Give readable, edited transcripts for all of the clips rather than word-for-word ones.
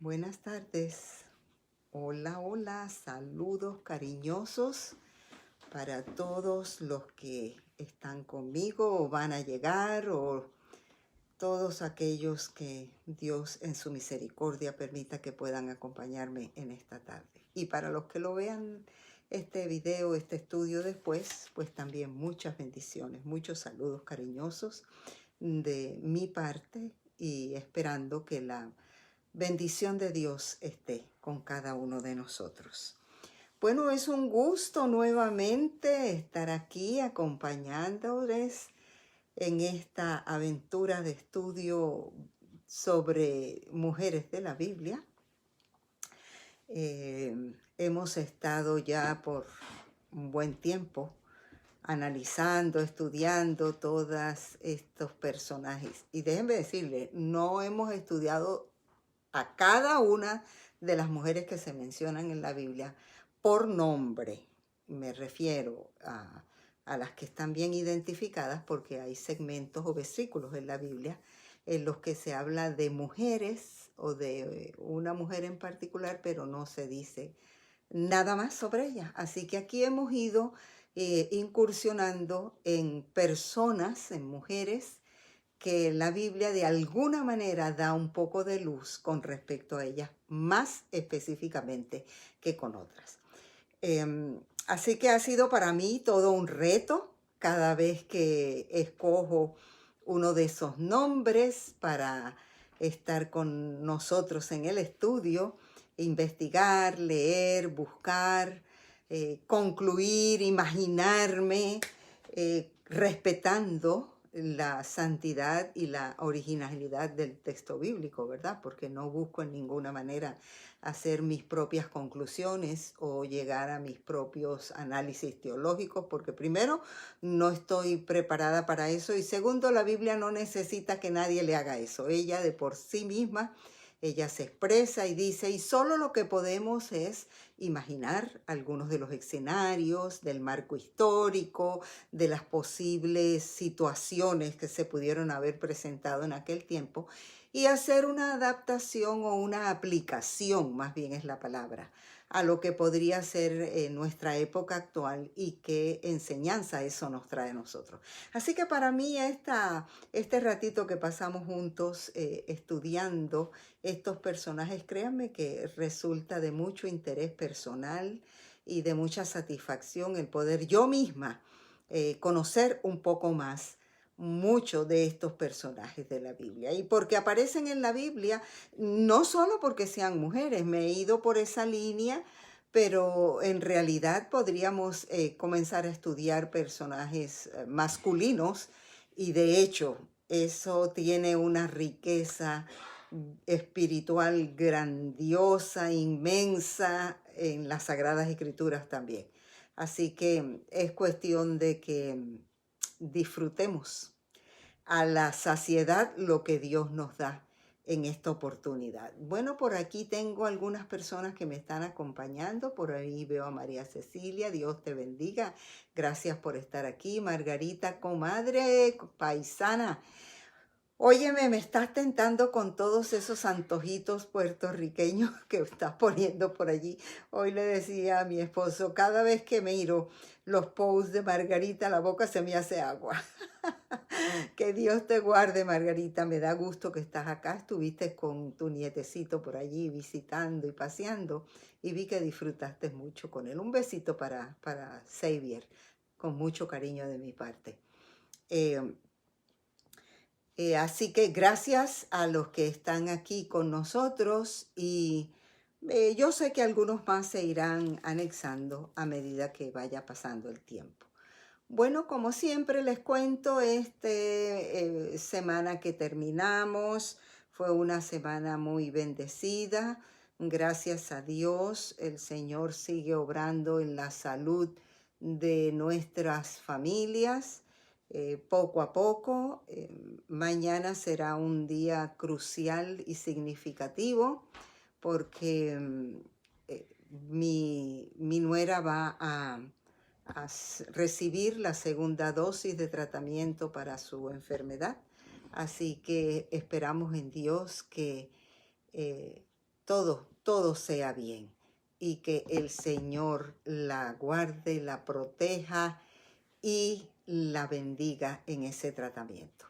Buenas tardes. Hola, hola, saludos cariñosos para todos los que están conmigo o van a llegar o todos aquellos que Dios en su misericordia permita que puedan acompañarme en esta tarde. Y para los que lo vean este video, este estudio después, pues también muchas bendiciones, muchos saludos cariñosos de mi parte y esperando que la bendición de Dios esté con cada uno de nosotros. Bueno, es un gusto nuevamente estar aquí acompañándoles en esta aventura de estudio sobre mujeres de la Biblia. Hemos estado ya por un buen tiempo analizando, estudiando todos estos personajes. Y déjenme decirles, no hemos estudiado a cada una de las mujeres que se mencionan en la Biblia por nombre. Me refiero a las que están bien identificadas porque hay segmentos o versículos en la Biblia en los que se habla de mujeres o de una mujer en particular, pero no se dice nada más sobre ella. Así que aquí hemos ido incursionando en personas, en mujeres, que la Biblia de alguna manera da un poco de luz con respecto a ellas, más específicamente que con otras. Así que ha sido para mí todo un reto cada vez que escojo uno de esos nombres para estar con nosotros en el estudio, investigar, leer, buscar, concluir, imaginarme, respetando la santidad y la originalidad del texto bíblico, ¿verdad? Porque no busco en ninguna manera hacer mis propias conclusiones o llegar a mis propios análisis teológicos, porque primero, no estoy preparada para eso y segundo, la Biblia no necesita que nadie le haga eso. Ella de por sí misma, ella se expresa y dice, y solo lo que podemos es imaginar algunos de los escenarios, del marco histórico, de las posibles situaciones que se pudieron haber presentado en aquel tiempo y hacer una adaptación o una aplicación, más bien es la palabra, a lo que podría ser nuestra época actual y qué enseñanza eso nos trae a nosotros. Así que para mí este ratito que pasamos juntos estudiando estos personajes, créanme que resulta de mucho interés personal y de mucha satisfacción el poder yo misma conocer un poco más mucho de estos personajes de la Biblia. Y porque aparecen en la Biblia, no solo porque sean mujeres, me he ido por esa línea, pero en realidad podríamos comenzar a estudiar personajes masculinos y de hecho eso tiene una riqueza espiritual grandiosa, inmensa en las Sagradas Escrituras también. Así que es cuestión de que disfrutemos a la saciedad lo que Dios nos da en esta oportunidad. Bueno, por aquí tengo algunas personas que me están acompañando. Por ahí veo a María Cecilia, Dios te bendiga. Gracias por estar aquí. Margarita, comadre, paisana. Óyeme, me estás tentando con todos esos antojitos puertorriqueños que estás poniendo por allí. Hoy le decía a mi esposo, cada vez que miro los posts de Margarita, la boca se me hace agua. Que Dios te guarde, Margarita. Me da gusto que estás acá. Estuviste con tu nietecito por allí visitando y paseando y vi que disfrutaste mucho con él. Un besito para Xavier, con mucho cariño de mi parte. Así que gracias a los que están aquí con nosotros y yo sé que algunos más se irán anexando a medida que vaya pasando el tiempo. Bueno, como siempre les cuento, semana que terminamos fue una semana muy bendecida. Gracias a Dios, el Señor sigue obrando en la salud de nuestras familias. Poco a poco, mañana será un día crucial y significativo porque mi nuera va a recibir la segunda dosis de tratamiento para su enfermedad. Así que esperamos en Dios que todo sea bien y que el Señor la guarde, la proteja y la bendiga en ese tratamiento.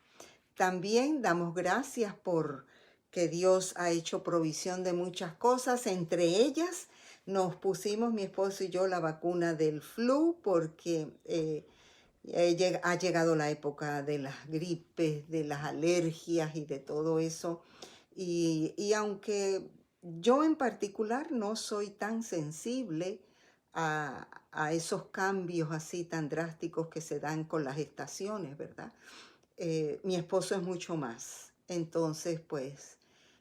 También damos gracias por que Dios ha hecho provisión de muchas cosas. Entre ellas nos pusimos mi esposo y yo la vacuna del flu porque ha llegado la época de las gripes, de las alergias y de todo eso. Y aunque yo en particular no soy tan sensible a esos cambios así tan drásticos que se dan con las estaciones, ¿verdad? Mi esposo es mucho más. Entonces, pues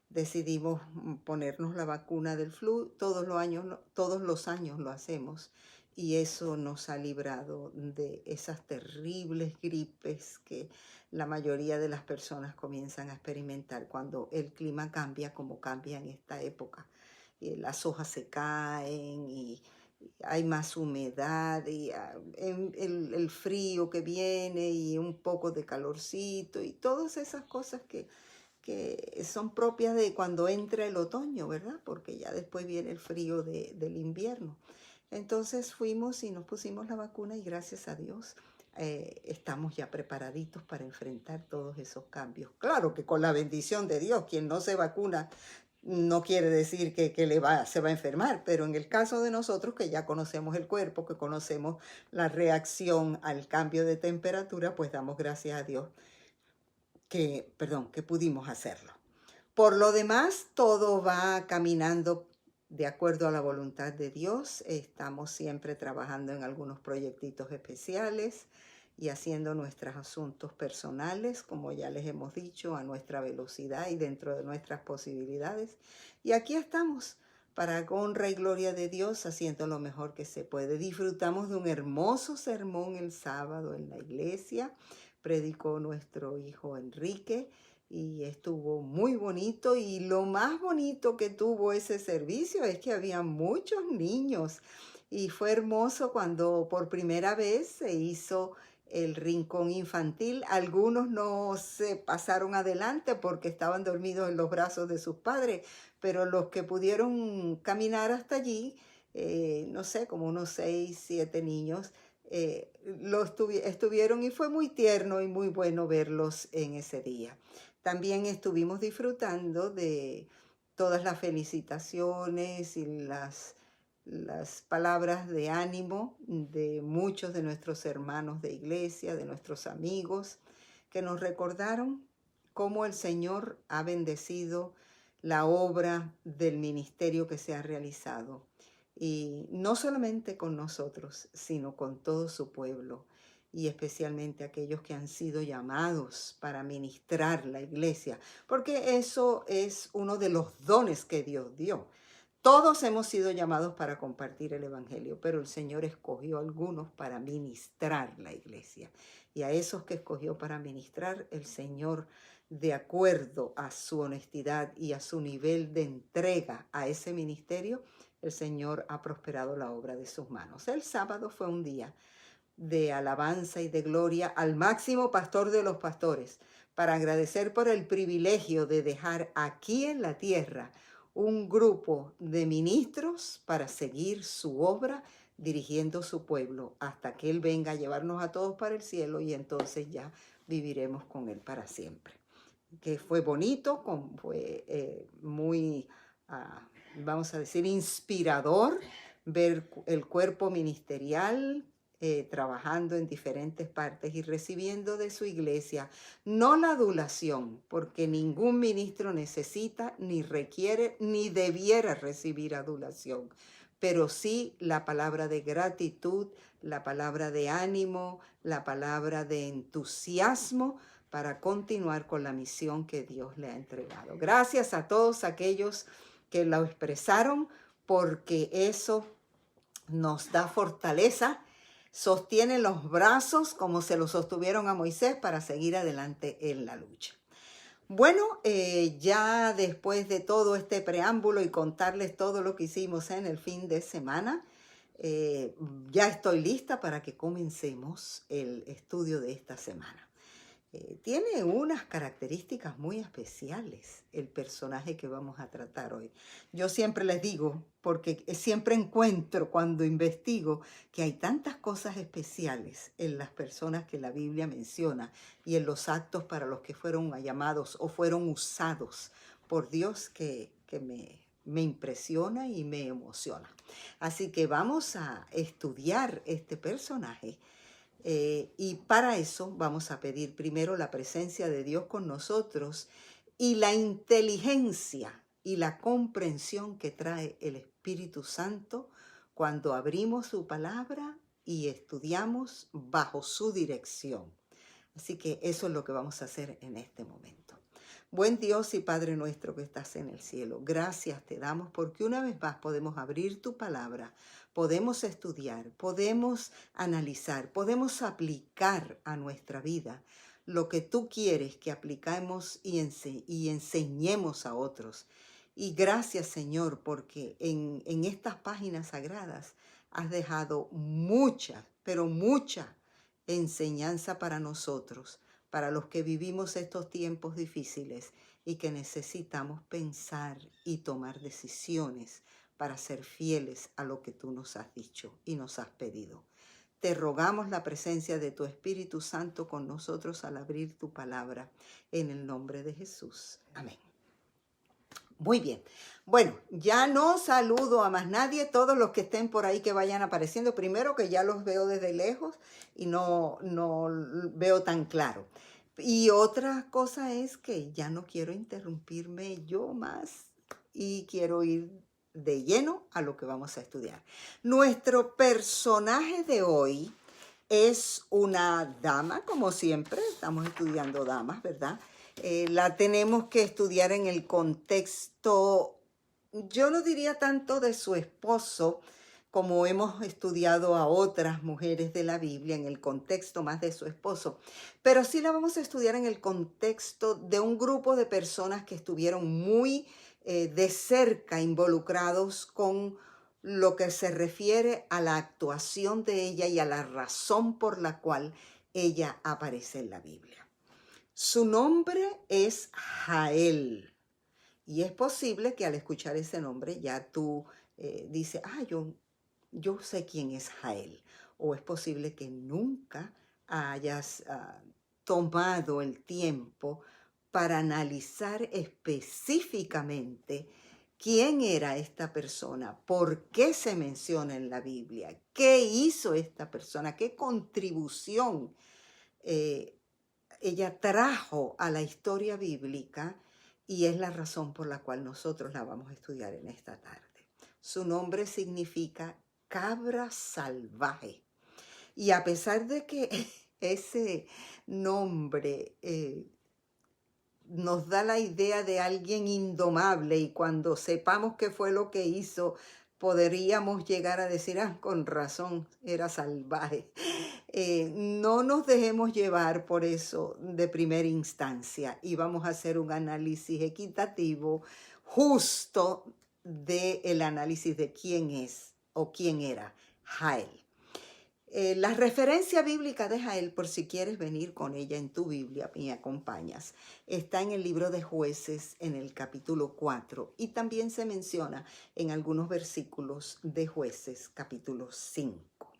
decidimos ponernos la vacuna del flu. Todos los años lo hacemos y eso nos ha librado de esas terribles gripes que la mayoría de las personas comienzan a experimentar cuando el clima cambia como cambia en esta época. Las hojas se caen y hay más humedad y el frío que viene y un poco de calorcito y todas esas cosas que son propias de cuando entra el otoño, ¿verdad? Porque ya después viene el frío del invierno. Entonces fuimos y nos pusimos la vacuna y gracias a Dios estamos ya preparaditos para enfrentar todos esos cambios. Claro que con la bendición de Dios, quien no se vacuna no quiere decir que se va a enfermar, pero en el caso de nosotros que ya conocemos el cuerpo, que conocemos la reacción al cambio de temperatura, pues damos gracias a Dios que pudimos hacerlo. Por lo demás, todo va caminando de acuerdo a la voluntad de Dios. Estamos siempre trabajando en algunos proyectitos especiales y haciendo nuestros asuntos personales, como ya les hemos dicho, a nuestra velocidad y dentro de nuestras posibilidades. Y aquí estamos para honra y gloria de Dios, haciendo lo mejor que se puede. Disfrutamos de un hermoso sermón el sábado en la iglesia. Predicó nuestro hijo Enrique y estuvo muy bonito, y lo más bonito que tuvo ese servicio es que había muchos niños y fue hermoso cuando por primera vez se hizo el rincón infantil. Algunos no se pasaron adelante porque estaban dormidos en los brazos de sus padres, pero los que pudieron caminar hasta allí, no sé, como unos 6, 7 niños, estuvieron y fue muy tierno y muy bueno verlos en ese día. También estuvimos disfrutando de todas las felicitaciones y las palabras de ánimo de muchos de nuestros hermanos de iglesia, de nuestros amigos, que nos recordaron cómo el Señor ha bendecido la obra del ministerio que se ha realizado. Y no solamente con nosotros, sino con todo su pueblo, y especialmente aquellos que han sido llamados para ministrar la iglesia, porque eso es uno de los dones que Dios dio. Todos hemos sido llamados para compartir el evangelio, pero el Señor escogió a algunos para ministrar la iglesia. Y a esos que escogió para ministrar, el Señor, de acuerdo a su honestidad y a su nivel de entrega a ese ministerio, el Señor ha prosperado la obra de sus manos. El sábado fue un día de alabanza y de gloria al máximo pastor de los pastores, para agradecer por el privilegio de dejar aquí en la tierra un grupo de ministros para seguir su obra dirigiendo su pueblo hasta que Él venga a llevarnos a todos para el cielo, y entonces ya viviremos con Él para siempre. Que fue bonito, fue muy, vamos a decir, inspirador ver el cuerpo ministerial trabajando en diferentes partes y recibiendo de su iglesia, no la adulación, porque ningún ministro necesita, ni requiere, ni debiera recibir adulación, pero sí la palabra de gratitud, la palabra de ánimo, la palabra de entusiasmo para continuar con la misión que Dios le ha entregado. Gracias a todos aquellos que lo expresaron, porque eso nos da fortaleza, sostiene los brazos como se los sostuvieron a Moisés para seguir adelante en la lucha. Bueno, ya después de todo este preámbulo y contarles todo lo que hicimos en el fin de semana, ya estoy lista para que comencemos el estudio de esta semana. Tiene unas características muy especiales el personaje que vamos a tratar hoy. Yo siempre les digo, porque siempre encuentro cuando investigo que hay tantas cosas especiales en las personas que la Biblia menciona y en los actos para los que fueron llamados o fueron usados por Dios que me impresiona y me emociona. Así que vamos a estudiar este personaje. Y para eso vamos a pedir primero la presencia de Dios con nosotros y la inteligencia y la comprensión que trae el Espíritu Santo cuando abrimos su palabra y estudiamos bajo su dirección. Así que eso es lo que vamos a hacer en este momento. Buen Dios y Padre nuestro que estás en el cielo, gracias te damos porque una vez más podemos abrir tu palabra, podemos estudiar, podemos analizar, podemos aplicar a nuestra vida lo que tú quieres que apliquemos y enseñemos a otros. Y gracias, Señor, porque en estas páginas sagradas has dejado mucha, pero mucha enseñanza para nosotros, para los que vivimos estos tiempos difíciles y que necesitamos pensar y tomar decisiones para ser fieles a lo que tú nos has dicho y nos has pedido. Te rogamos la presencia de tu Espíritu Santo con nosotros al abrir tu palabra, en el nombre de Jesús. Amén. Muy bien. Bueno, ya no saludo a más nadie, todos los que estén por ahí que vayan apareciendo. Primero que ya los veo desde lejos y no veo tan claro. Y otra cosa es que ya no quiero interrumpirme yo más y quiero ir de lleno a lo que vamos a estudiar. Nuestro personaje de hoy es una dama, como siempre, estamos estudiando damas, ¿verdad? La tenemos que estudiar en el contexto, yo no diría tanto de su esposo, como hemos estudiado a otras mujeres de la Biblia, en el contexto más de su esposo, pero sí la vamos a estudiar en el contexto de un grupo de personas que estuvieron muy de cerca involucrados con lo que se refiere a la actuación de ella y a la razón por la cual ella aparece en la Biblia. Su nombre es Jael. Y es posible que al escuchar ese nombre ya tú dices, yo sé quién es Jael. O es posible que nunca hayas tomado el tiempo para analizar específicamente quién era esta persona, por qué se menciona en la Biblia, qué hizo esta persona, qué contribución ella trajo a la historia bíblica y es la razón por la cual nosotros la vamos a estudiar en esta tarde. Su nombre significa cabra salvaje. Y a pesar de que ese nombre nos da la idea de alguien indomable y cuando sepamos qué fue lo que hizo, podríamos llegar a decir, con razón, era salvaje. No nos dejemos llevar por eso de primera instancia y vamos a hacer un análisis equitativo, justo del análisis de quién es o quién era Jael. La referencia bíblica de Jael, por si quieres venir con ella en tu Biblia y me acompañas, está en el libro de Jueces en el capítulo 4 y también se menciona en algunos versículos de Jueces capítulo 5.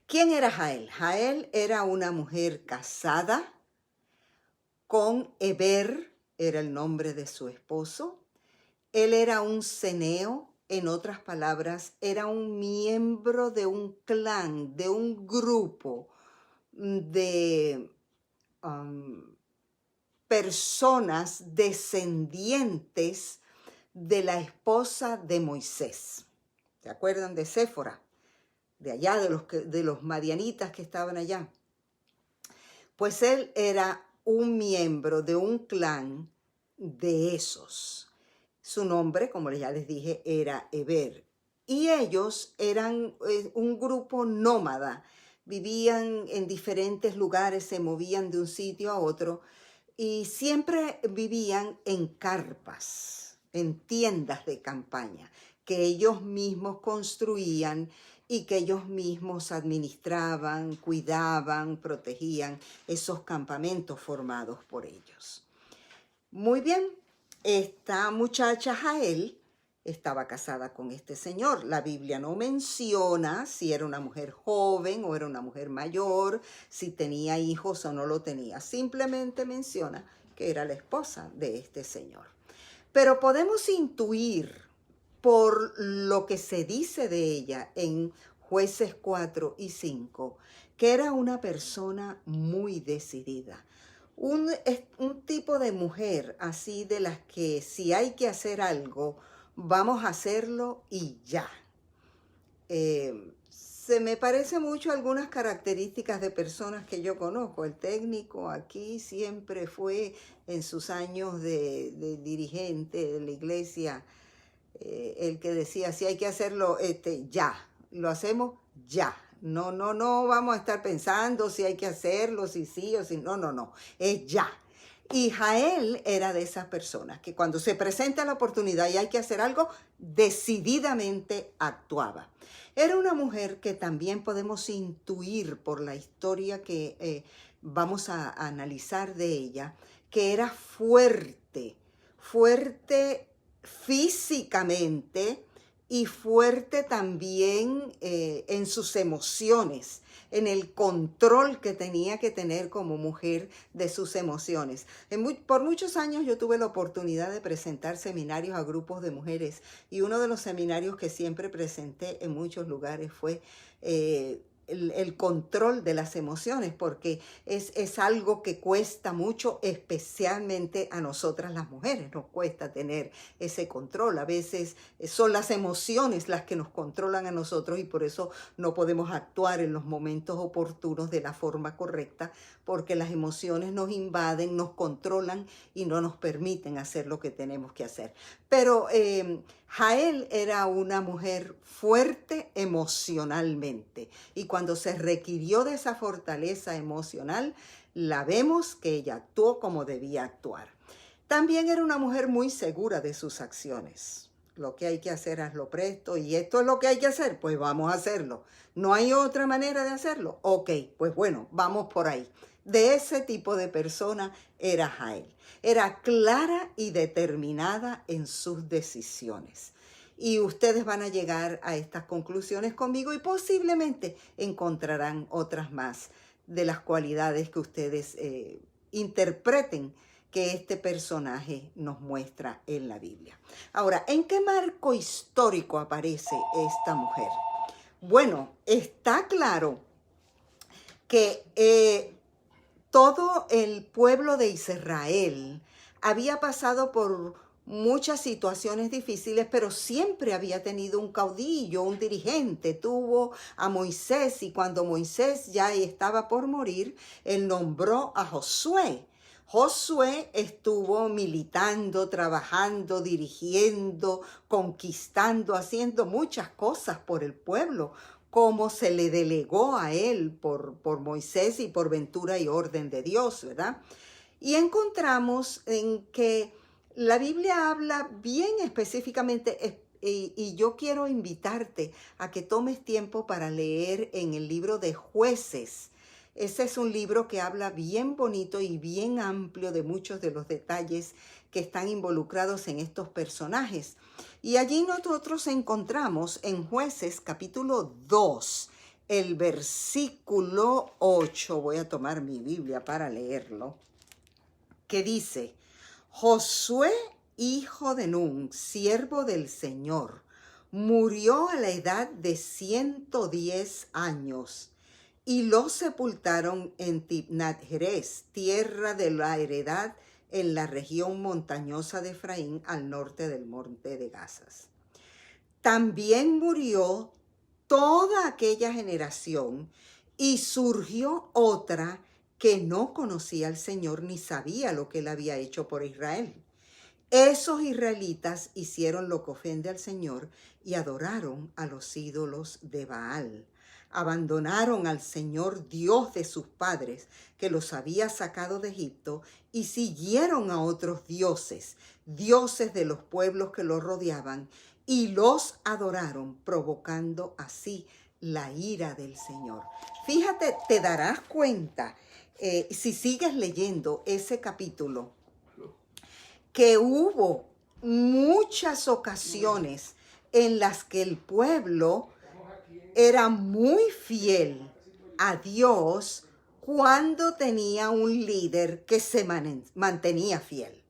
¿Quién era Jael? Jael era una mujer casada con Heber, era el nombre de su esposo. Él era un ceneo, en otras palabras, era un miembro de un clan, de un grupo de personas descendientes de la esposa de Moisés. ¿Se acuerdan de Séfora? De allá, de los madianitas que estaban allá. Pues él era un miembro de un clan de esos. Su nombre, como ya les dije, era Heber. Y ellos eran un grupo nómada. Vivían en diferentes lugares, se movían de un sitio a otro y siempre vivían en carpas, en tiendas de campaña. que ellos mismos construían y que ellos mismos administraban, cuidaban, protegían esos campamentos formados por ellos. Muy bien, esta muchacha Jael estaba casada con este señor. La Biblia no menciona si era una mujer joven o era una mujer mayor, si tenía hijos o no lo tenía. Simplemente menciona que era la esposa de este señor. Pero podemos intuir por lo que se dice de ella en Jueces 4 y 5, que era una persona muy decidida. Un tipo de mujer así de las que si hay que hacer algo, vamos a hacerlo y ya. Se me parece mucho algunas características de personas que yo conozco. El técnico aquí siempre fue en sus años de dirigente de la iglesia, el que decía, si hay que hacerlo, ya, lo hacemos ya. No vamos a estar pensando si hay que hacerlo, si sí o si no, es ya. Y Jael era de esas personas que cuando se presenta la oportunidad y hay que hacer algo, decididamente actuaba. Era una mujer que también podemos intuir por la historia que vamos a analizar de ella, que era fuerte físicamente y fuerte también en sus emociones, en el control que tenía que tener como mujer de sus emociones. Por muchos años yo tuve la oportunidad de presentar seminarios a grupos de mujeres y uno de los seminarios que siempre presenté en muchos lugares fue el control de las emociones, porque es algo que cuesta mucho, especialmente a nosotras las mujeres, nos cuesta tener ese control. A veces son las emociones las que nos controlan a nosotros y por eso no podemos actuar en los momentos oportunos de la forma correcta, porque las emociones nos invaden, nos controlan y no nos permiten hacer lo que tenemos que hacer. Pero Jael era una mujer fuerte emocionalmente y cuando se requirió de esa fortaleza emocional, la vemos que ella actuó como debía actuar. También era una mujer muy segura de sus acciones. Lo que hay que hacer, hazlo presto, y esto es lo que hay que hacer, pues vamos a hacerlo. ¿No hay otra manera de hacerlo? Ok, pues bueno, vamos por ahí. De ese tipo de persona era Jael. Era clara y determinada en sus decisiones. Y ustedes van a llegar a estas conclusiones conmigo y posiblemente encontrarán otras más de las cualidades que ustedes interpreten que este personaje nos muestra en la Biblia. Ahora, ¿en qué marco histórico aparece esta mujer? Bueno, está claro que todo el pueblo de Israel había pasado por muchas situaciones difíciles, pero siempre había tenido un caudillo, un dirigente. Tuvo a Moisés y cuando Moisés ya estaba por morir, él nombró a Josué. Josué estuvo militando, trabajando, dirigiendo, conquistando, haciendo muchas cosas por el pueblo, como se le delegó a él por Moisés y por ventura y orden de Dios, ¿verdad? Y encontramos en que la Biblia habla bien específicamente, y yo quiero invitarte a que tomes tiempo para leer en el libro de Jueces. Ese es un libro que habla bien bonito y bien amplio de muchos de los detalles que están involucrados en estos personajes. Y allí nosotros encontramos en Jueces capítulo 2, el versículo 8. Voy a tomar mi Biblia para leerlo. Que dice, Josué, hijo de Nun, siervo del Señor, murió a la edad de 110 años y lo sepultaron en Timnat-Heres, tierra de la heredad en la región montañosa de Efraín, al norte del monte de Gazas. También murió toda aquella generación y surgió otra que no conocía al Señor ni sabía lo que él había hecho por Israel. Esos israelitas hicieron lo que ofende al Señor y adoraron a los ídolos de Baal. Abandonaron al Señor Dios de sus padres, que los había sacado de Egipto, y siguieron a otros dioses, dioses de los pueblos que los rodeaban, y los adoraron, provocando así la ira del Señor. Fíjate, te darás cuenta, si sigues leyendo ese capítulo, que hubo muchas ocasiones en las que el pueblo era muy fiel a Dios cuando tenía un líder que se mantenía fiel.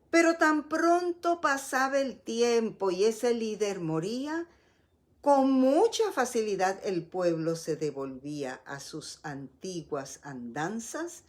Pero tan pronto pasaba el tiempo y ese líder moría, con mucha facilidad el pueblo se devolvía a sus antiguas andanzas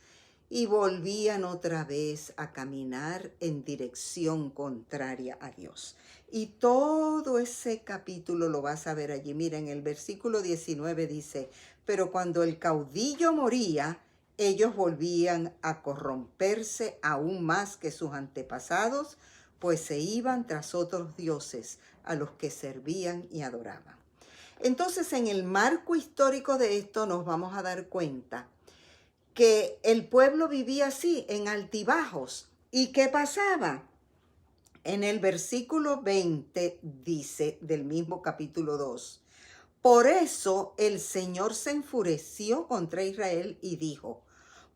y volvían otra vez a caminar en dirección contraria a Dios. Y todo ese capítulo lo vas a ver allí. Mira, en el versículo 19 dice, pero cuando el caudillo moría, ellos volvían a corromperse aún más que sus antepasados, pues se iban tras otros dioses a los que servían y adoraban. Entonces, en el marco histórico de esto nos vamos a dar cuenta que el pueblo vivía así, en altibajos. ¿Y qué pasaba? En el versículo 20 dice, del mismo capítulo 2, por eso el Señor se enfureció contra Israel y dijo,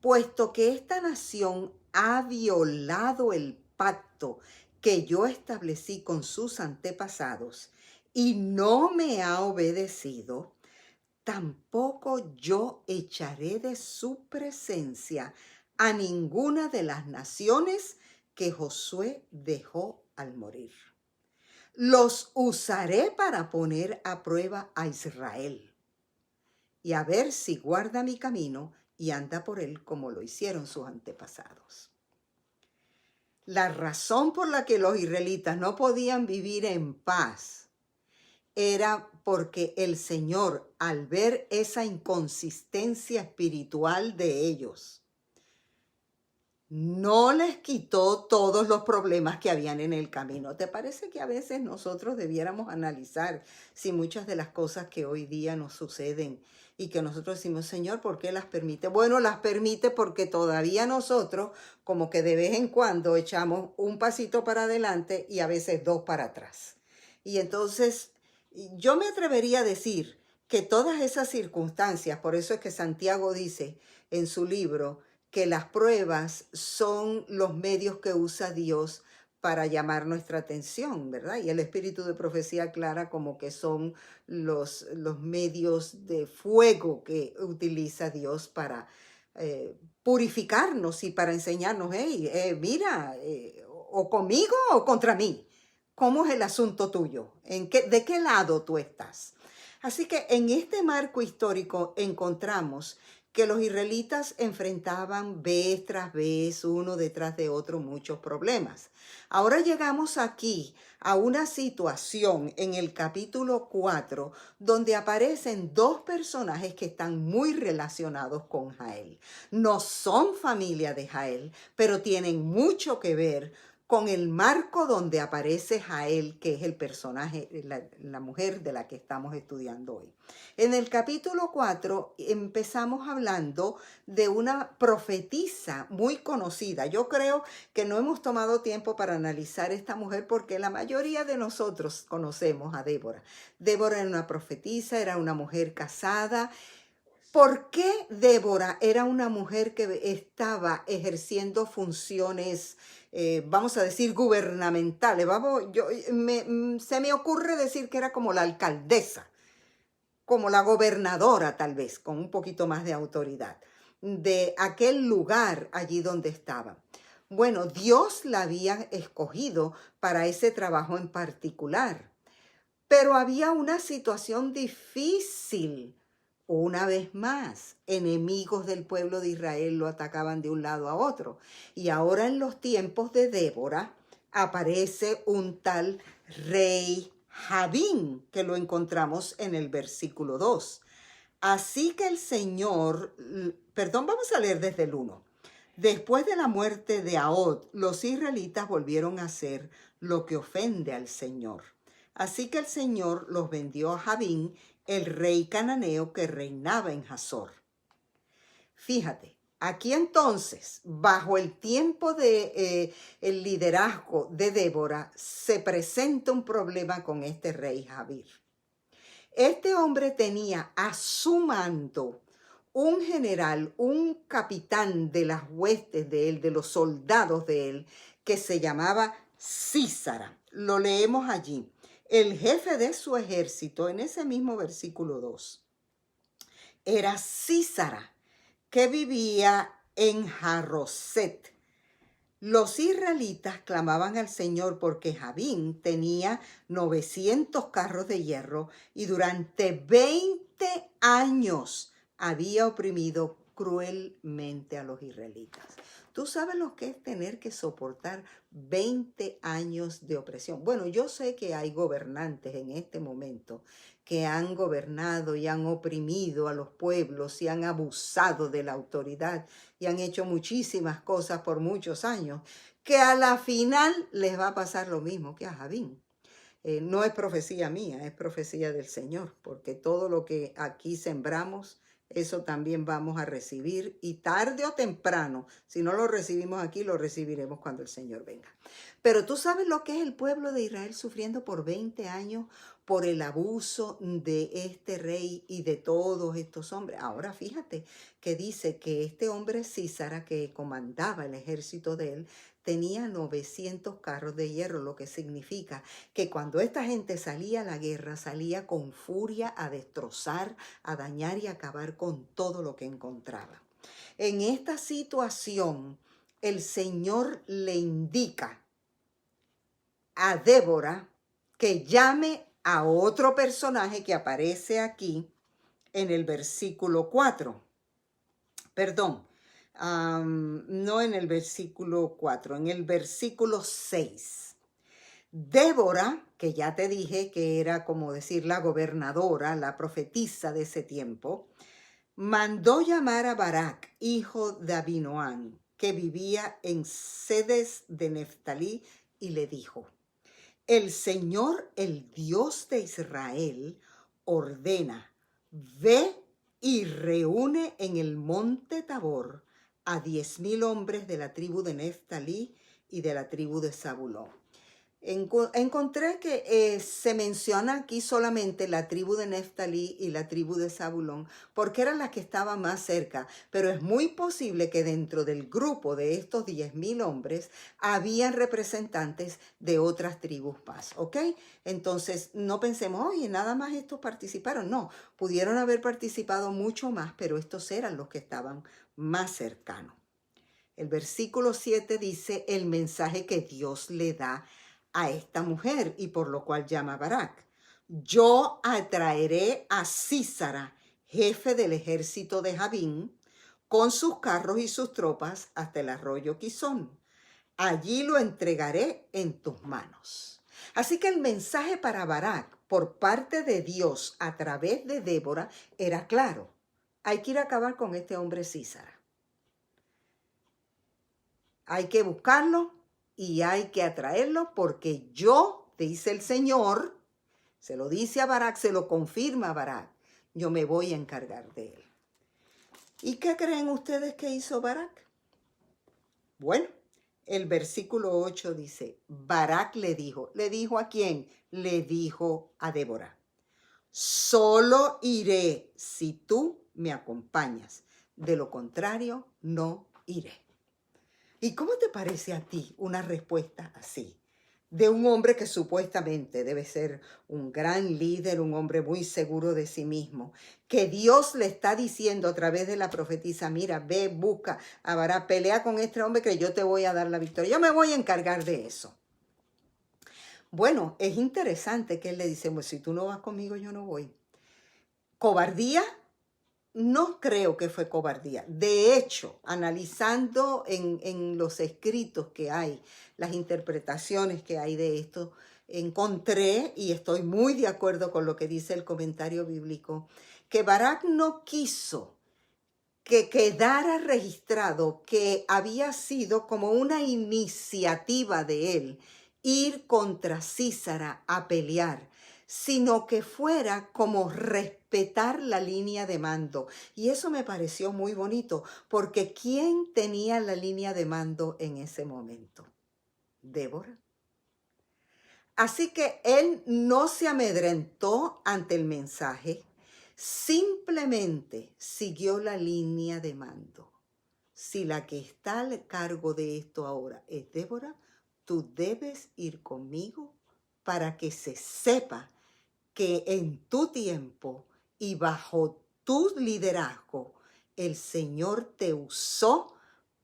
puesto que esta nación ha violado el pacto que yo establecí con sus antepasados y no me ha obedecido, tampoco yo echaré de su presencia a ninguna de las naciones que Josué dejó al morir. Los usaré para poner a prueba a Israel y a ver si guarda mi camino y anda por él como lo hicieron sus antepasados. La razón por la que los israelitas no podían vivir en paz era porque el Señor, al ver esa inconsistencia espiritual de ellos, no les quitó todos los problemas que habían en el camino. ¿Te parece que a veces nosotros debiéramos analizar si muchas de las cosas que hoy día nos suceden y que nosotros decimos, Señor, ¿por qué las permite? Bueno, las permite porque todavía nosotros como que de vez en cuando echamos un pasito para adelante y a veces dos para atrás. Y entonces yo me atrevería a decir que todas esas circunstancias, por eso es que Santiago dice en su libro, que las pruebas son los medios que usa Dios para llamar nuestra atención, ¿verdad? Y el espíritu de profecía aclara como que son los medios de fuego que utiliza Dios para purificarnos y para enseñarnos, hey, mira, o conmigo o contra mí. ¿Cómo es el asunto tuyo? ¿De qué lado tú estás? Así que en este marco histórico encontramos que los israelitas enfrentaban vez tras vez, uno detrás de otro, muchos problemas. Ahora llegamos aquí a una situación en el capítulo 4 donde aparecen dos personajes que están muy relacionados con Jael. No son familia de Jael, pero tienen mucho que ver con el marco donde aparece Jael, que es el personaje, la mujer de la que estamos estudiando hoy. En el capítulo 4 empezamos hablando de una profetisa muy conocida. Yo creo que no hemos tomado tiempo para analizar esta mujer porque la mayoría de nosotros conocemos a Débora. Débora era una profetisa, era una mujer casada. ¿Por qué Débora era una mujer que estaba ejerciendo funciones, vamos a decir, gubernamentales? Se me ocurre decir que era como la alcaldesa, como la gobernadora tal vez, con un poquito más de autoridad, de aquel lugar allí donde estaba. Bueno, Dios la había escogido para ese trabajo en particular, pero había una situación difícil. Una vez más, enemigos del pueblo de Israel lo atacaban de un lado a otro. Y ahora en los tiempos de Débora aparece un tal rey Jabín, que lo encontramos en el versículo 2. Así que el Señor, vamos a leer desde el 1. Después de la muerte de Ahod, los israelitas volvieron a hacer lo que ofende al Señor. Así que el Señor los vendió a Jabín, el rey cananeo que reinaba en Hazor. Fíjate, aquí entonces, bajo el tiempo de el liderazgo de Débora, se presenta un problema con este rey Jabín. Este hombre tenía a su mando un general, un capitán de las huestes de él, de los soldados de él, que se llamaba Sísara. Lo leemos allí. El jefe de su ejército, en ese mismo versículo 2, era Sísara, que vivía en Jarroset. Los israelitas clamaban al Señor porque Jabín tenía 900 carros de hierro y durante 20 años había oprimido cruelmente a los israelitas. ¿Tú sabes lo que es tener que soportar 20 años de opresión? Bueno, yo sé que hay gobernantes en este momento que han gobernado y han oprimido a los pueblos y han abusado de la autoridad y han hecho muchísimas cosas por muchos años, que a la final les va a pasar lo mismo que a Jabín. No es profecía mía, es profecía del Señor, porque todo lo que aquí sembramos, eso también vamos a recibir, y tarde o temprano, si no lo recibimos aquí, lo recibiremos cuando el Señor venga. Pero tú sabes lo que es el pueblo de Israel sufriendo por 20 años por el abuso de este rey y de todos estos hombres. Ahora fíjate que dice que este hombre Sísara, que comandaba el ejército de él, tenía 900 carros de hierro, lo que significa que cuando esta gente salía a la guerra, salía con furia a destrozar, a dañar y acabar con todo lo que encontraba. En esta situación, el Señor le indica a Débora que llame a otro personaje que aparece aquí en el versículo 4. Perdón, no en el versículo 4, en el versículo 6. Débora, que ya te dije que era como decir la gobernadora, la profetisa de ese tiempo, mandó llamar a Barak, hijo de Abinoam, que vivía en Sedes de Neftalí, y le dijo: el Señor, el Dios de Israel, ordena: ve y reúne en el monte Tabor a 10,000 hombres de la tribu de Neftalí y de la tribu de Zabulón. Encontré que se menciona aquí solamente la tribu de Neftalí y la tribu de Zabulón porque eran las que estaban más cerca, pero es muy posible que dentro del grupo de estos 10,000 hombres habían representantes de otras tribus más, ¿ok? Entonces no pensemos, oye, nada más estos participaron. No, pudieron haber participado mucho más, pero estos eran los que estaban más cercanos. El versículo 7 dice el mensaje que Dios le da a esta mujer y por lo cual llama a Barak: yo atraeré a Sísara, jefe del ejército de Jabín, con sus carros y sus tropas hasta el arroyo Quizón. Allí lo entregaré en tus manos. Así que el mensaje para Barak por parte de Dios a través de Débora era claro: hay que ir a acabar con este hombre Sísara. Hay que buscarlo y hay que atraerlo porque yo, dice el Señor, se lo dice a Barak, se lo confirma a Barak, yo me voy a encargar de él. ¿Y qué creen ustedes que hizo Barak? Bueno, el versículo 8 dice, Barak le dijo ¿a quién? Le dijo a Débora: solo iré si tú me acompañas, de lo contrario no iré. ¿Y cómo te parece a ti una respuesta así? De un hombre que supuestamente debe ser un gran líder, un hombre muy seguro de sí mismo, que Dios le está diciendo a través de la profetisa: mira, ve, busca a Barak, pelea con este hombre que yo te voy a dar la victoria, yo me voy a encargar de eso. Bueno, es interesante que él le dice: pues si tú no vas conmigo, yo no voy. ¿Cobardía? No creo que fue cobardía. De hecho, analizando en los escritos que hay, las interpretaciones que hay de esto, encontré, y estoy muy de acuerdo con lo que dice el comentario bíblico, que Barak no quiso que quedara registrado que había sido como una iniciativa de él ir contra Sísara a pelear, sino que fuera como respetar la línea de mando. Y eso me pareció muy bonito, porque ¿quién tenía la línea de mando en ese momento? Débora. Así que él no se amedrentó ante el mensaje, simplemente siguió la línea de mando. Si la que está al cargo de esto ahora es Débora, tú debes ir conmigo para que se sepa que en tu tiempo y bajo tu liderazgo, el Señor te usó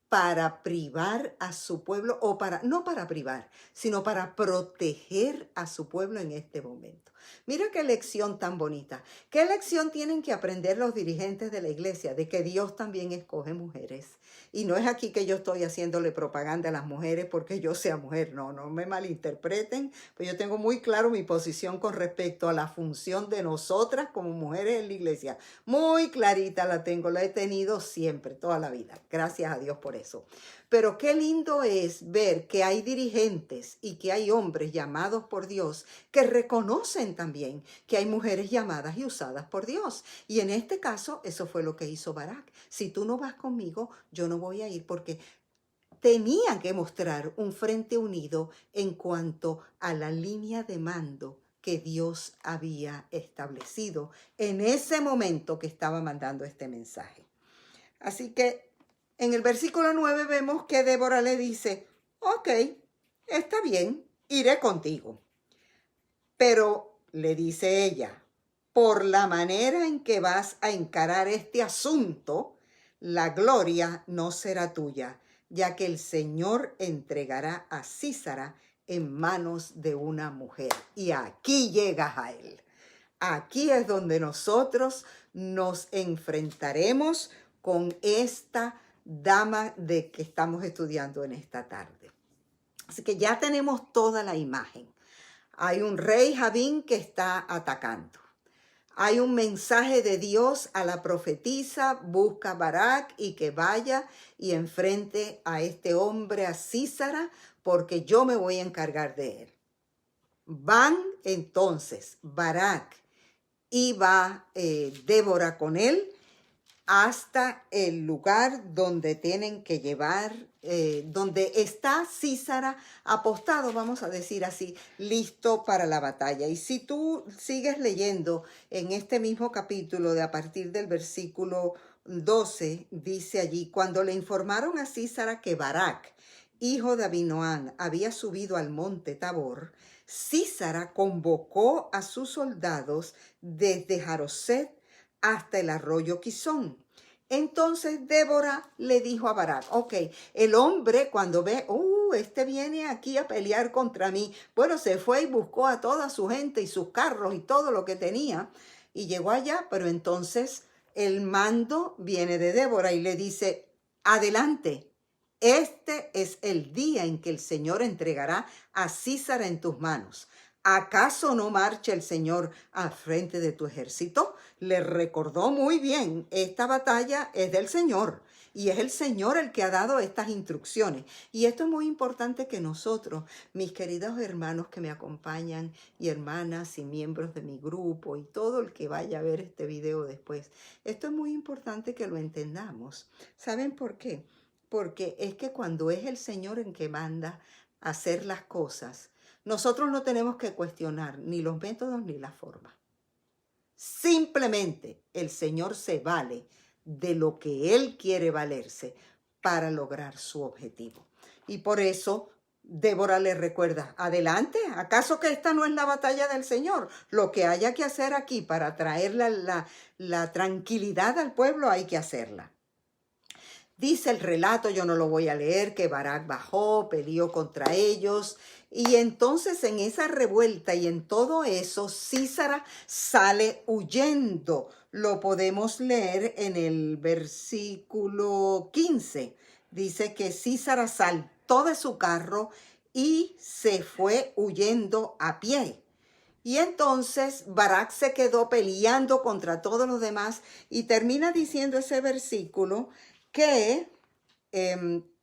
para privar a su pueblo, o para, no para privar, sino para proteger a su pueblo en este momento. Mira qué lección tan bonita. ¿Qué lección tienen que aprender los dirigentes de la iglesia? De que Dios también escoge mujeres. Y no es aquí que yo estoy haciéndole propaganda a las mujeres porque yo sea mujer. No, no me malinterpreten. Pues yo tengo muy claro mi posición con respecto a la función de nosotras como mujeres en la iglesia. Muy clarita la tengo, la he tenido siempre, toda la vida. Gracias a Dios por eso. Pero qué lindo es ver que hay dirigentes y que hay hombres llamados por Dios que reconocen también que hay mujeres llamadas y usadas por Dios. Y en este caso, eso fue lo que hizo Barak. Si tú no vas conmigo, yo no voy a ir, porque tenían que mostrar un frente unido en cuanto a la línea de mando que Dios había establecido en ese momento que estaba mandando este mensaje. Así que en el versículo 9 vemos que Débora le dice, ok, está bien, iré contigo. Pero le dice ella, por la manera en que vas a encarar este asunto, la gloria no será tuya, ya que el Señor entregará a Sísara en manos de una mujer. Y aquí llega Jael. Aquí es donde nosotros nos enfrentaremos con esta dama de que estamos estudiando en esta tarde. Así que ya tenemos toda la imagen. Hay un rey Jabín que está atacando. Hay un mensaje de Dios a la profetisa, busca a Barak y que vaya y enfrente a este hombre, a Sísara, porque yo me voy a encargar de él. Van entonces Barak y va Débora con él hasta el lugar donde tienen que llevar, donde está Sísara apostado, vamos a decir así, listo para la batalla. Y si tú sigues leyendo en este mismo capítulo, de a partir del versículo 12, dice allí, cuando le informaron a Sísara que Barak, hijo de Abinoam, había subido al monte Tabor, Sísara convocó a sus soldados desde Jaroset hasta el arroyo Quizón. Entonces Débora le dijo a Barak, ok, el hombre cuando ve, este viene aquí a pelear contra mí, bueno, se fue y buscó a toda su gente y sus carros y todo lo que tenía y llegó allá, pero entonces el mando viene de Débora y le dice, adelante, este es el día en que el Señor entregará a Sísara en tus manos. ¿Acaso no marcha el Señor al frente de tu ejército? Le recordó muy bien, esta batalla es del Señor y es el Señor el que ha dado estas instrucciones. Y esto es muy importante que nosotros, mis queridos hermanos que me acompañan y hermanas y miembros de mi grupo y todo el que vaya a ver este video después, esto es muy importante que lo entendamos. ¿Saben por qué? Porque es que cuando es el Señor en que manda hacer las cosas, nosotros no tenemos que cuestionar ni los métodos ni la forma. Simplemente el Señor se vale de lo que Él quiere valerse para lograr su objetivo. Y por eso Débora le recuerda, adelante, ¿acaso que esta no es la batalla del Señor? Lo que haya que hacer aquí para traer la tranquilidad al pueblo hay que hacerla. Dice el relato, yo no lo voy a leer, que Barak bajó, peleó contra ellos. Y entonces en esa revuelta y en todo eso, Sísara sale huyendo. Lo podemos leer en el versículo 15. Dice que Sísara saltó de su carro y se fue huyendo a pie. Y entonces Barak se quedó peleando contra todos los demás y termina diciendo ese versículo que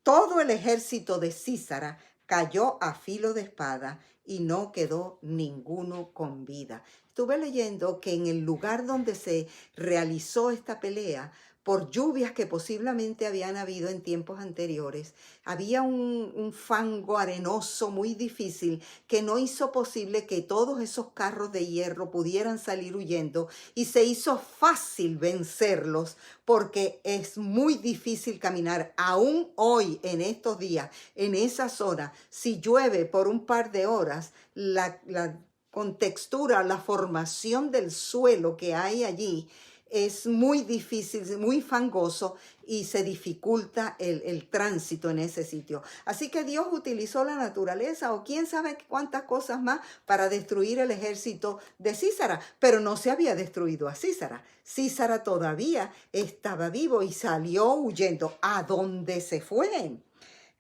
todo el ejército de Sísara cayó a filo de espada y no quedó ninguno con vida. Estuve leyendo que en el lugar donde se realizó esta pelea, por lluvias que posiblemente habían habido en tiempos anteriores, había un fango arenoso muy difícil que no hizo posible que todos esos carros de hierro pudieran salir huyendo, y se hizo fácil vencerlos porque es muy difícil caminar. Aún hoy, en estos días, en esa zona, si llueve por un par de horas, la contextura, la formación del suelo que hay allí es muy difícil, muy fangoso, y se dificulta el tránsito en ese sitio. Así que Dios utilizó la naturaleza o quién sabe cuántas cosas más para destruir el ejército de Císara, pero no se había destruido a Císara. Císara todavía estaba vivo y salió huyendo. ¿A dónde se fue?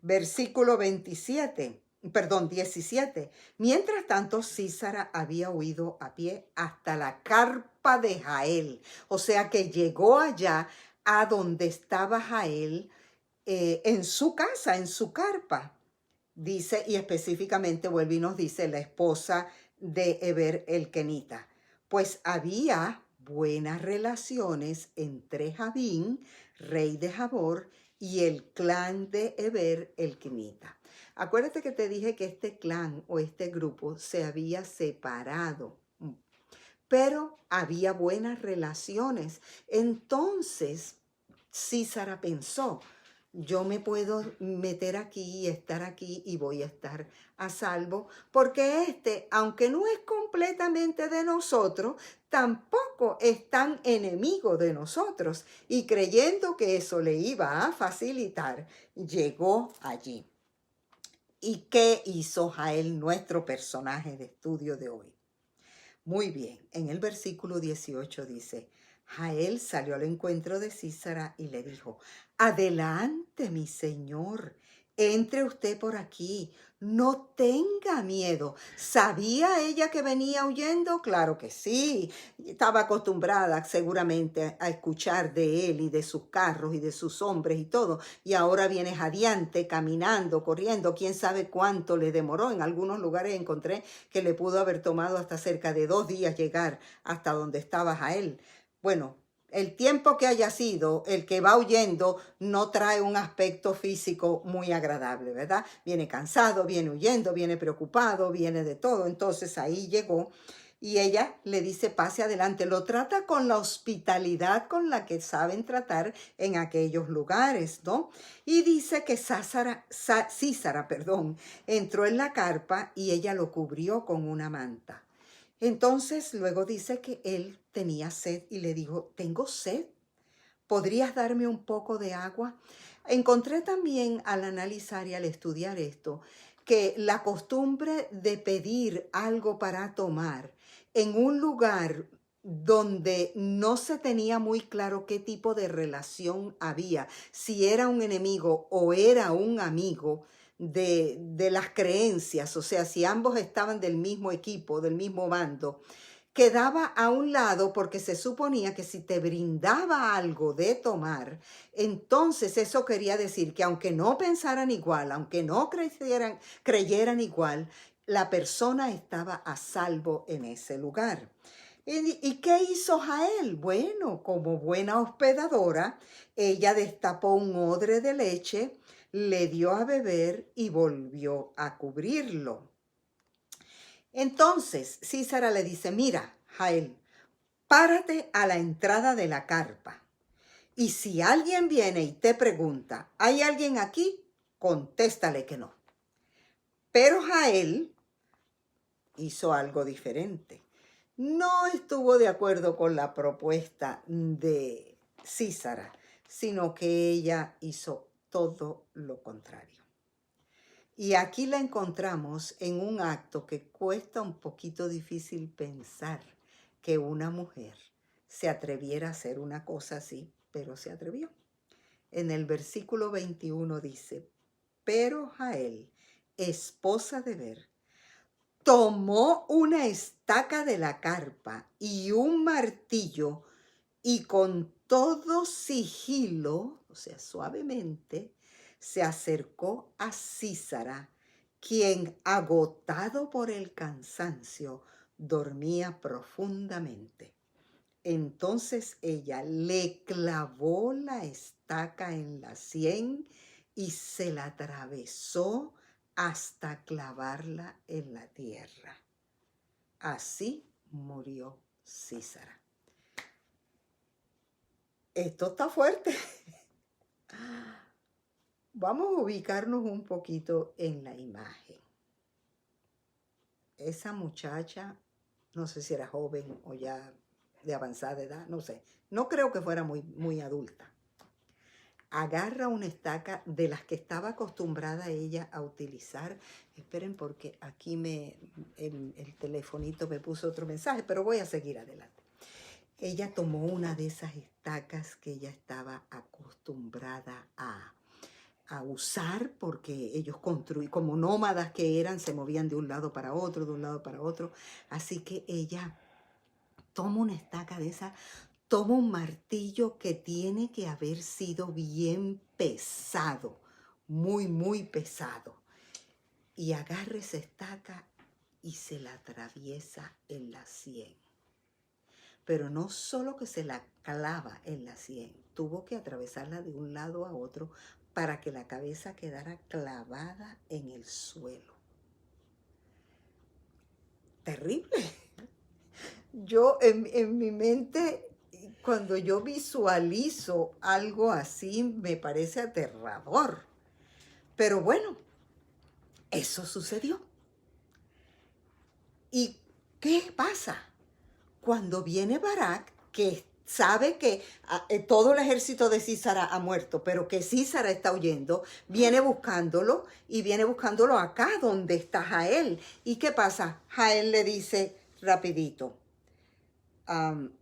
Versículo 17. Mientras tanto, Císara había huido a pie hasta la carpa de Jael. O sea que llegó allá a donde estaba Jael, en su casa, en su carpa. Dice, y específicamente vuelve y nos dice, la esposa de Heber el Kenita. Pues había buenas relaciones entre Jabín, rey de Jabor, y el clan de Heber el Kenita. Acuérdate que te dije que este clan o este grupo se había separado, pero había buenas relaciones. Entonces, Císara pensó, yo me puedo meter aquí y estar aquí y voy a estar a salvo, porque aunque no es completamente de nosotros, tampoco es tan enemigo de nosotros. Y creyendo que eso le iba a facilitar, llegó allí. ¿Y qué hizo Jael, nuestro personaje de estudio de hoy? Muy bien, en el versículo 18 dice, Jael salió al encuentro de Císara y le dijo, adelante, mi señor, entre usted por aquí, no tenga miedo. ¿Sabía ella que venía huyendo? Claro que sí, estaba acostumbrada seguramente a escuchar de él y de sus carros y de sus hombres y todo, y ahora viene jadeante, caminando, corriendo, quién sabe cuánto le demoró. En algunos lugares encontré que le pudo haber tomado hasta cerca de 2 días llegar hasta donde estaba Jael. Bueno, el tiempo que haya sido, el que va huyendo no trae un aspecto físico muy agradable, ¿verdad? Viene cansado, viene huyendo, viene preocupado, viene de todo. Entonces ahí llegó y ella le dice, pase adelante. Lo trata con la hospitalidad con la que saben tratar en aquellos lugares, ¿no? Y dice que Císara, entró en la carpa y ella lo cubrió con una manta. Entonces luego dice que él tenía sed y le dijo, tengo sed, ¿podrías darme un poco de agua? Encontré también al analizar y al estudiar esto, que la costumbre de pedir algo para tomar en un lugar donde no se tenía muy claro qué tipo de relación había, si era un enemigo o era un amigo, de las creencias, o sea, si ambos estaban del mismo equipo, del mismo bando, quedaba a un lado porque se suponía que si te brindaba algo de tomar, entonces eso quería decir que aunque no pensaran igual, aunque no creyeran igual, la persona estaba a salvo en ese lugar. ¿Y qué hizo Jael? Bueno, como buena hospedadora, ella destapó un odre de leche, le dio a beber y volvió a cubrirlo. Entonces Císara le dice, mira, Jael, párate a la entrada de la carpa. Y si alguien viene y te pregunta, ¿hay alguien aquí? Contéstale que no. Pero Jael hizo algo diferente. No estuvo de acuerdo con la propuesta de Císara, sino que ella hizo todo lo contrario. Y aquí la encontramos en un acto que cuesta un poquito difícil pensar que una mujer se atreviera a hacer una cosa así, pero se atrevió. En el versículo 21 dice, pero Jael, esposa de Heber, tomó una estaca de la carpa y un martillo y con todo sigilo, o sea, suavemente, se acercó a Císara quien, agotado por el cansancio, dormía profundamente. Entonces ella le clavó la estaca en la sien y se la atravesó hasta clavarla en la tierra. Así murió Sísara. Esto está fuerte. Vamos a ubicarnos un poquito en la imagen. Esa muchacha, no sé si era joven o ya de avanzada edad, no sé. No creo que fuera muy adulta. Agarra una estaca de las que estaba acostumbrada ella a utilizar. Esperen porque aquí el telefonito me puso otro mensaje, pero voy a seguir adelante. Ella tomó una de esas estacas que ella estaba acostumbrada a usar, porque ellos como nómadas que eran, se movían de un lado para otro, de un lado para otro. Así que ella toma una estaca de esa, toma un martillo que tiene que haber sido bien pesado, muy pesado, y agarra esa estaca y se la atraviesa en la sien. Pero no solo que se la clava en la sien, tuvo que atravesarla de un lado a otro para que la cabeza quedara clavada en el suelo. Terrible. Yo en mi mente, cuando yo visualizo algo así, me parece aterrador. Pero bueno, eso sucedió. ¿Y qué pasa? Cuando viene Barak, que sabe que todo el ejército de Sísara ha muerto, pero que Sísara está huyendo, viene buscándolo y viene buscándolo acá donde está Jael. ¿Y qué pasa? Jael le dice rapidito,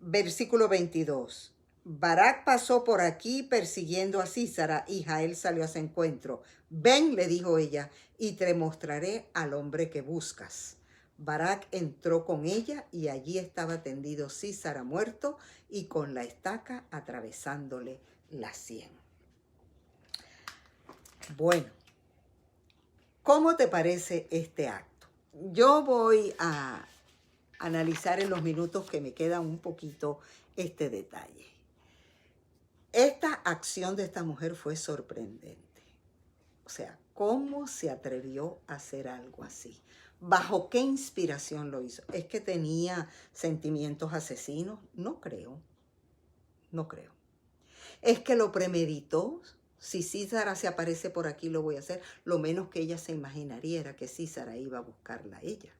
versículo 22. Barak pasó por aquí persiguiendo a Sísara y Jael salió a su encuentro. Ven, le dijo ella, y te mostraré al hombre que buscas. Barak entró con ella y allí estaba tendido Sísara muerto y con la estaca atravesándole la sien. Bueno, ¿cómo te parece este acto? Yo voy a analizar en los minutos que me quedan un poquito este detalle. Esta acción de esta mujer fue sorprendente. O sea, ¿cómo se atrevió a hacer algo así? ¿Bajo qué inspiración lo hizo? ¿Es que tenía sentimientos asesinos? No creo. No creo. ¿Es que lo premeditó? Si Sísara se aparece por aquí, lo voy a hacer. Lo menos que ella se imaginaría era que Sísara iba a buscarla a ella.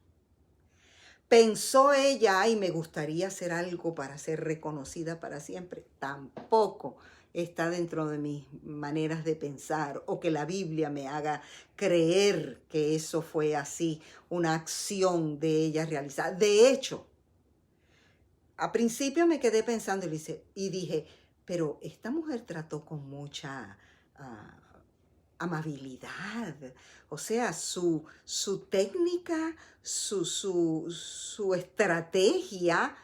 ¿Pensó ella, ay, me gustaría hacer algo para ser reconocida para siempre? Tampoco está dentro de mis maneras de pensar, o que la Biblia me haga creer que eso fue así, una acción de ella realizada. De hecho, a principio me quedé pensando y dije, pero esta mujer trató con mucha amabilidad. O sea, su técnica, su estrategia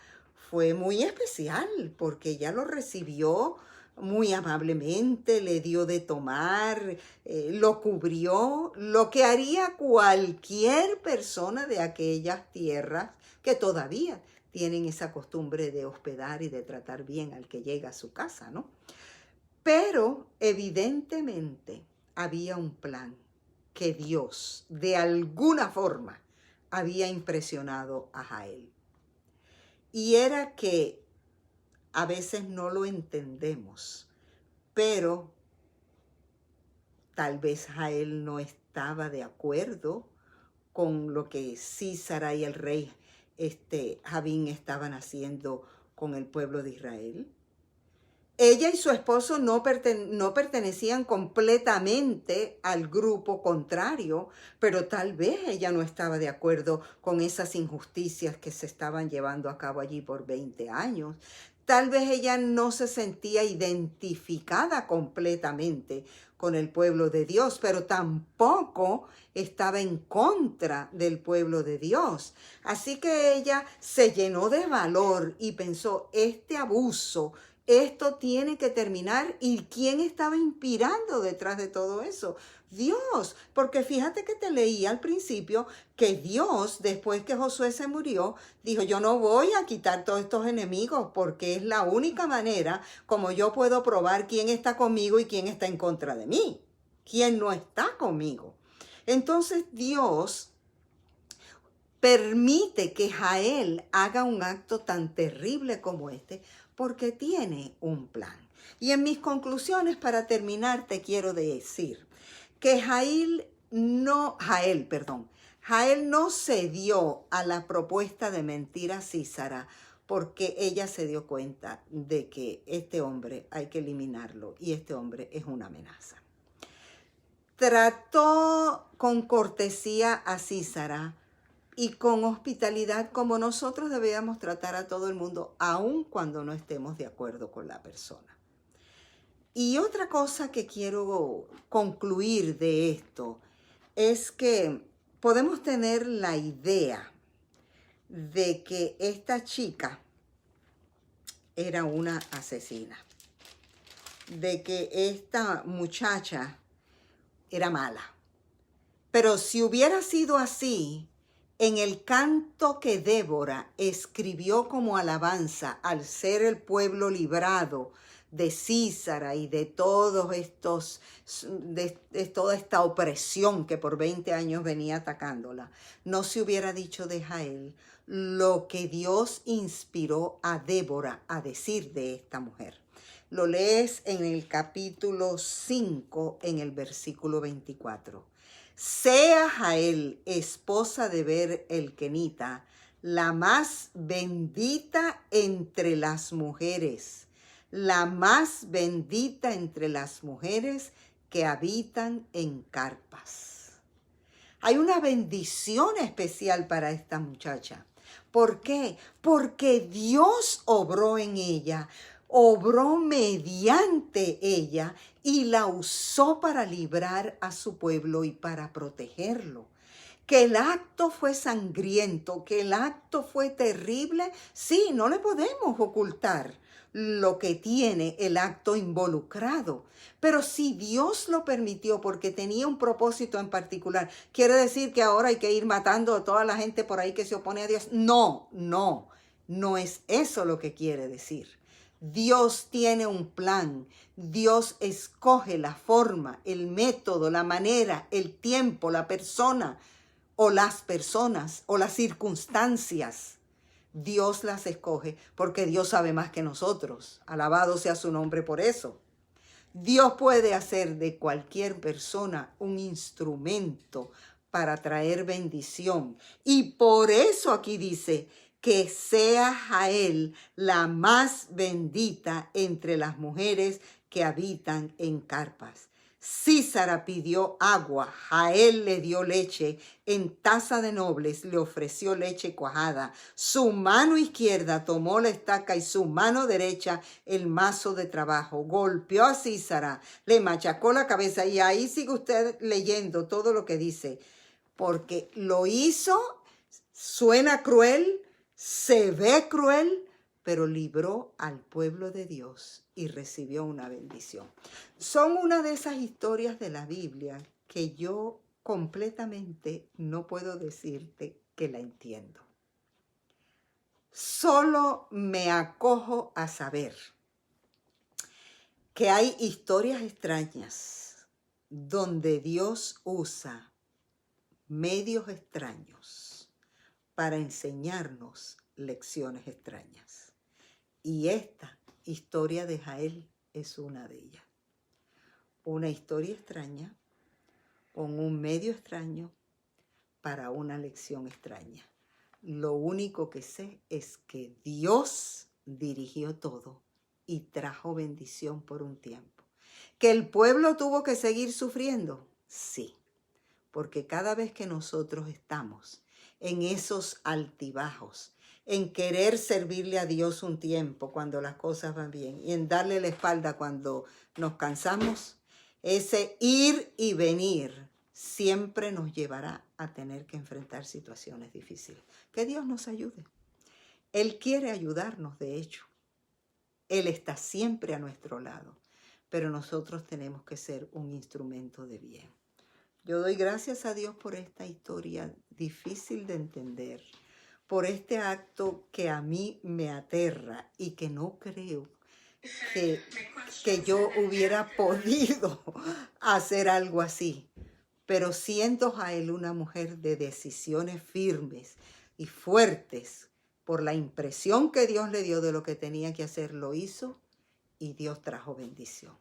fue muy especial, porque ella lo recibió muy amablemente, le dio de tomar, lo cubrió, lo que haría cualquier persona de aquellas tierras que todavía tienen esa costumbre de hospedar y de tratar bien al que llega a su casa, ¿no? Pero evidentemente había un plan que Dios, de alguna forma, había impresionado a Jael. Y era que a veces no lo entendemos, pero tal vez Jael no estaba de acuerdo con lo que Sísara y el rey Jabín estaban haciendo con el pueblo de Israel. Ella y su esposo no pertenecían completamente al grupo contrario, pero tal vez ella no estaba de acuerdo con esas injusticias que se estaban llevando a cabo allí por 20 años. Tal vez ella no se sentía identificada completamente con el pueblo de Dios, pero tampoco estaba en contra del pueblo de Dios. Así que ella se llenó de valor y pensó, este abuso, esto tiene que terminar. ¿Y quién estaba inspirando detrás de todo eso? Dios, porque fíjate que te leí al principio que Dios, después que Josué se murió, dijo, yo no voy a quitar todos estos enemigos porque es la única manera como yo puedo probar quién está conmigo y quién está en contra de mí, quién no está conmigo. Entonces Dios permite que Jael haga un acto tan terrible como este porque tiene un plan. Y en mis conclusiones, para terminar, te quiero decir que Jael no cedió a la propuesta de mentir a Sísara porque ella se dio cuenta de que este hombre hay que eliminarlo y este hombre es una amenaza. Trató con cortesía a Sísara y con hospitalidad como nosotros debíamos tratar a todo el mundo, aun cuando no estemos de acuerdo con la persona. Y otra cosa que quiero concluir de esto es que podemos tener la idea de que esta chica era una asesina, de que esta muchacha era mala. Pero si hubiera sido así, en el canto que Débora escribió como alabanza al ser el pueblo librado de Sísara y de todos estos, de toda esta opresión que por 20 años venía atacándola, no se hubiera dicho de Jael lo que Dios inspiró a Débora a decir de esta mujer. Lo lees en el capítulo 5, en el versículo 24. Sea Jael, esposa de Ber el Kenita, la más bendita entre las mujeres, la más bendita entre las mujeres que habitan en carpas. Hay una bendición especial para esta muchacha. ¿Por qué? Porque Dios obró en ella, obró mediante ella y la usó para librar a su pueblo y para protegerlo. Que el acto fue sangriento, que el acto fue terrible, sí, no le podemos ocultar lo que tiene el acto involucrado. Pero si Dios lo permitió porque tenía un propósito en particular, ¿quiere decir que ahora hay que ir matando a toda la gente por ahí que se opone a Dios? No, no es eso lo que quiere decir. Dios tiene un plan. Dios escoge la forma, el método, la manera, el tiempo, la persona o las personas o las circunstancias. Dios las escoge porque Dios sabe más que nosotros. Alabado sea su nombre por eso. Dios puede hacer de cualquier persona un instrumento para traer bendición. Y por eso aquí dice que sea Jael la más bendita entre las mujeres que habitan en carpas. Sísara pidió agua, Jael le dio leche, en taza de nobles le ofreció leche cuajada. Su mano izquierda tomó la estaca y su mano derecha el mazo de trabajo. Golpeó a Sísara, le machacó la cabeza y ahí sigue usted leyendo todo lo que dice. Porque lo hizo, suena cruel, se ve cruel, pero libró al pueblo de Dios y recibió una bendición. Son una de esas historias de la Biblia que yo completamente no puedo decirte que la entiendo. Solo me acojo a saber que hay historias extrañas donde Dios usa medios extraños para enseñarnos lecciones extrañas. Y esta historia de Jael es una de ellas. Una historia extraña con un medio extraño para una lección extraña. Lo único que sé es que Dios dirigió todo y trajo bendición por un tiempo. ¿Que el pueblo tuvo que seguir sufriendo? Sí, porque cada vez que nosotros estamos en esos altibajos, en querer servirle a Dios un tiempo cuando las cosas van bien y en darle la espalda cuando nos cansamos, ese ir y venir siempre nos llevará a tener que enfrentar situaciones difíciles. Que Dios nos ayude. Él quiere ayudarnos, de hecho. Él está siempre a nuestro lado, pero nosotros tenemos que ser un instrumento de bien. Yo doy gracias a Dios por esta historia difícil de entender, por este acto que a mí me aterra y que no creo que, que yo hubiera podido hacer algo así. Pero siendo Jael una mujer de decisiones firmes y fuertes, por la impresión que Dios le dio de lo que tenía que hacer, lo hizo y Dios trajo bendición.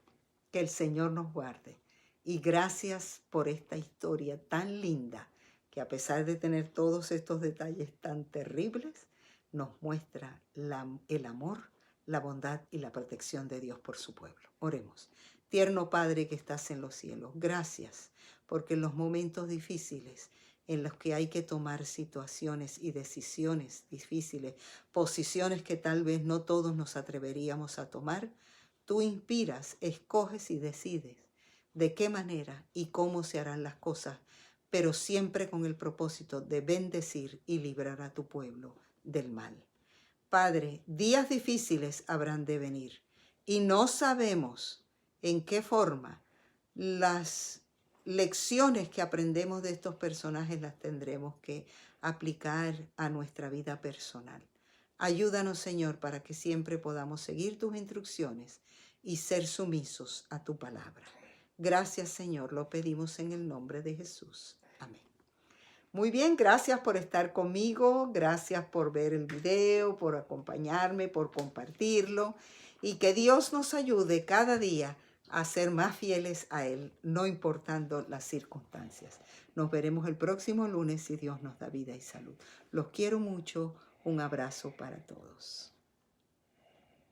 Que el Señor nos guarde. Y gracias por esta historia tan linda que, a pesar de tener todos estos detalles tan terribles, nos muestra el amor, la bondad y la protección de Dios por su pueblo. Oremos. Tierno Padre que estás en los cielos, gracias porque en los momentos difíciles en los que hay que tomar situaciones y decisiones difíciles, posiciones que tal vez no todos nos atreveríamos a tomar, tú inspiras, escoges y decides de qué manera y cómo se harán las cosas, pero siempre con el propósito de bendecir y librar a tu pueblo del mal. Padre, días difíciles habrán de venir y no sabemos en qué forma las lecciones que aprendemos de estos personajes las tendremos que aplicar a nuestra vida personal. Ayúdanos, Señor, para que siempre podamos seguir tus instrucciones y ser sumisos a tu palabra. Gracias, Señor, lo pedimos en el nombre de Jesús. Amén. Muy bien, gracias por estar conmigo, gracias por ver el video, por acompañarme, por compartirlo, y que Dios nos ayude cada día a ser más fieles a Él, no importando las circunstancias. Nos veremos el próximo lunes si Dios nos da vida y salud. Los quiero mucho. Un abrazo para todos.